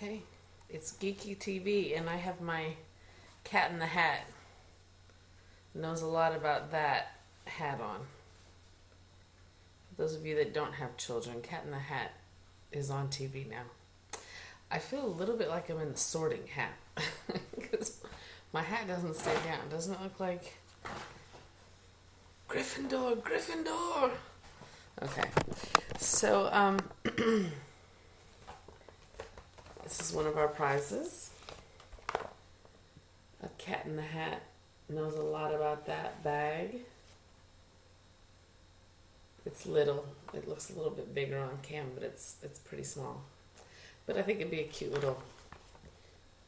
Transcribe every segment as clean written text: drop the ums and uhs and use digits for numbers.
Okay, it's Geeky TV, and I have my Cat in the Hat. Knows a lot about that hat on. For those of you that don't have children, Cat in the Hat is on TV now. I feel a little bit like I'm in the Sorting Hat because my hat doesn't stay down. Doesn't it look like Gryffindor, Gryffindor? Okay, so this is one of our prizes. A Cat in the Hat knows a lot about that bag. It's little. It looks a little bit bigger on cam, but it's pretty small. But I think it'd be a cute little,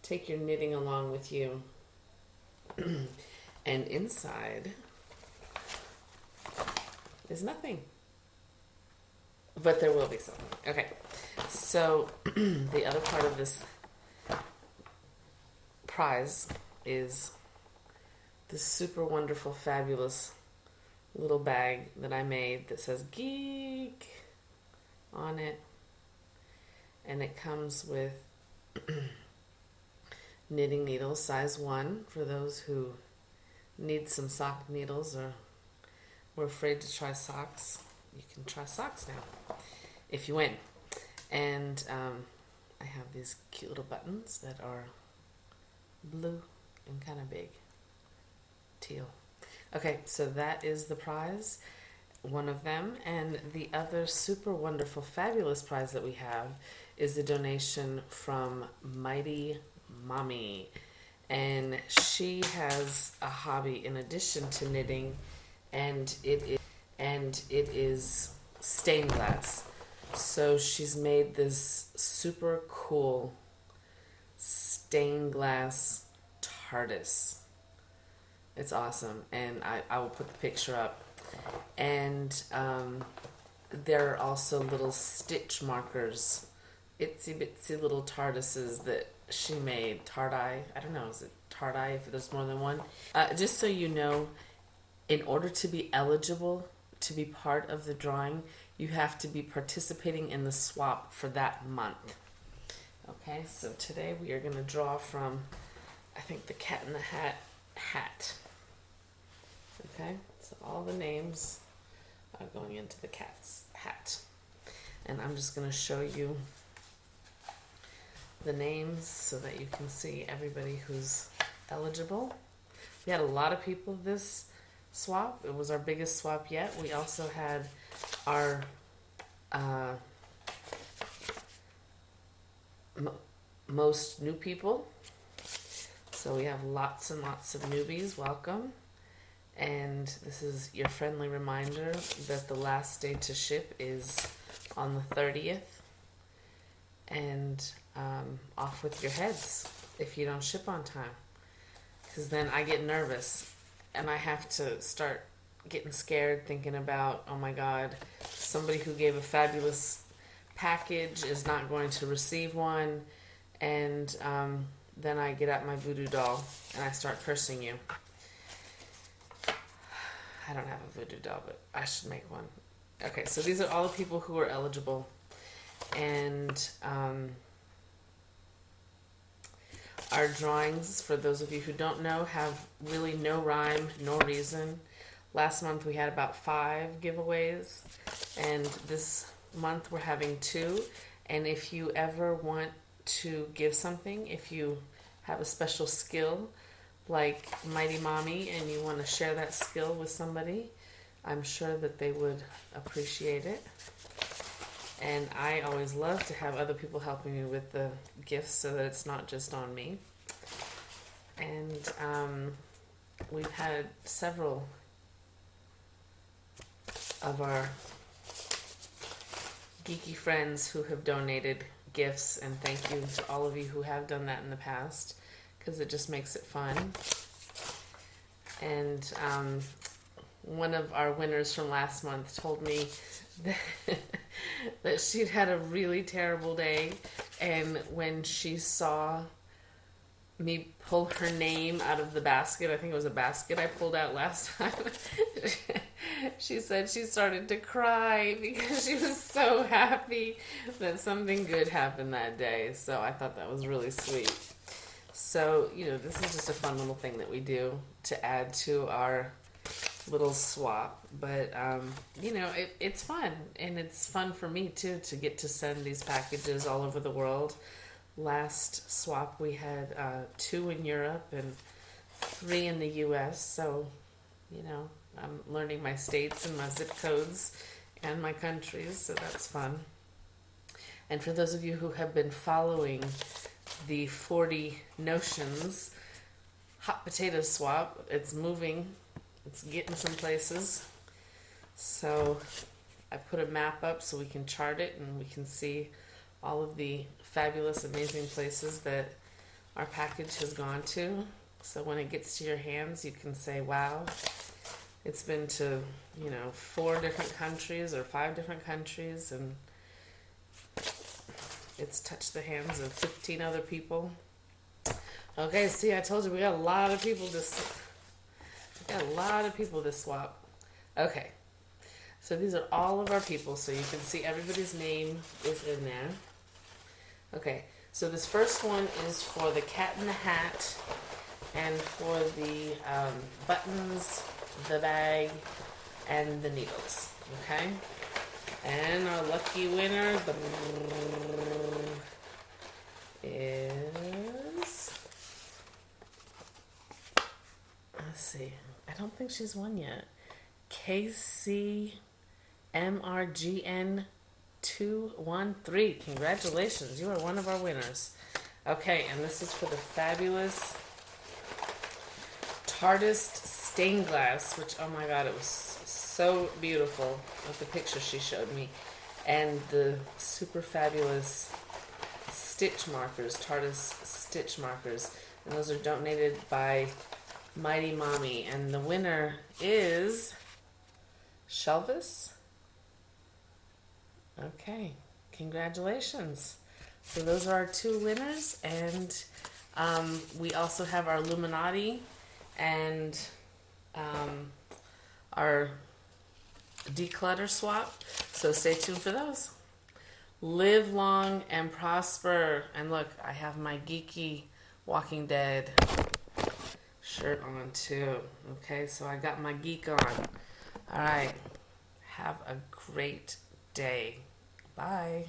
take your knitting along with you. And inside is nothing. But there will be something. Okay. So the other part of this prize is this super wonderful, fabulous little bag that I made that says Geek on it. And it comes with knitting needles, size 1, for those who need some sock needles or were afraid to try socks. You can try socks now if you win. And I have these cute little buttons that are blue and kind of big. Teal. Okay, so that is the prize, one of them. And the other super wonderful, fabulous prize that we have is a donation from Mighty Mommy. And she has a hobby in addition to knitting, and it is stained glass. So she's made this super cool stained glass TARDIS. It's awesome, and I will put the picture up. And there are also little stitch markers, itsy bitsy little TARDISes that she made. TARDI, I don't know, is it TARDI if there's more than one? Just so you know, in order to be eligible to be part of the drawing, you have to be participating in the swap for that month. Okay, so today we are going to draw from, I think, the Cat in the hat. Okay, so all the names are going into the cat's hat. And I'm just going to show you the names so that you can see everybody who's eligible. We had a lot of people this swap. It was our biggest swap yet. We also had our most new people. So we have lots and lots of newbies. Welcome. And this is your friendly reminder that the last day to ship is on the 30th. And off with your heads if you don't ship on time. Because then I get nervous and I have to start getting scared thinking about, oh my God, somebody who gave a fabulous package is not going to receive one. And then I get out my voodoo doll and I start cursing you. I don't have a voodoo doll, but I should make one. Okay, so these are all the people who are eligible. And our drawings, for those of you who don't know, have really no rhyme, no reason. Last month we had about 5 giveaways, and this month we're having 2. And if you ever want to give something, if you have a special skill like Mighty Mommy and you want to share that skill with somebody, I'm sure that they would appreciate it. And I always love to have other people helping me with the gifts so that it's not just on me. And we've had several of our geeky friends who have donated gifts, and thank you to all of you who have done that in the past, because it just makes it fun. And one of our winners from last month told me that she'd had a really terrible day, and when she saw me pull her name out of the basket, I think it was a basket I pulled out last time, She said she started to cry because she was so happy that something good happened that day. So I thought that was really sweet. So, this is just a fun little thing that we do to add to our little swap. But, it's fun. And it's fun for me, too, to get to send these packages all over the world. Last swap, we had 2 in Europe and 3 in the U.S. So, I'm learning my states and my zip codes and my countries. So that's fun. And for those of you who have been following the 40 Notions hot potato swap, it's moving. It's getting some places. So I put a map up so we can chart it and we can see all of the fabulous, amazing places that our package has gone to. So when it gets to your hands, you can say, wow, it's been to, 4 different countries or 5 different countries, and it's touched the hands of 15 other people. Okay, see, I told you we got a lot of people this swap. Okay, so these are all of our people, so you can see everybody's name is in there. Okay, so this first one is for the Cat in the Hat and for the buttons, the bag, and the needles. Okay, and our lucky winner is, let's see, I don't think she's won yet. KCMRGN213. Congratulations, you are one of our winners. Okay, and this is for the fabulous Tartist stained glass, which, oh my god, it was so beautiful with the picture she showed me. And the super fabulous stitch markers, Tartist stitch markers. And those are donated by Mighty Mommy. And the winner is Shelvis. Okay, congratulations. So those are our 2 winners. And we also have our Illuminati and our declutter swap. So stay tuned for those. Live long and prosper. And look, I have my geeky Walking Dead shirt on too. Okay, so I got my geek on. All right, have a great day. Bye.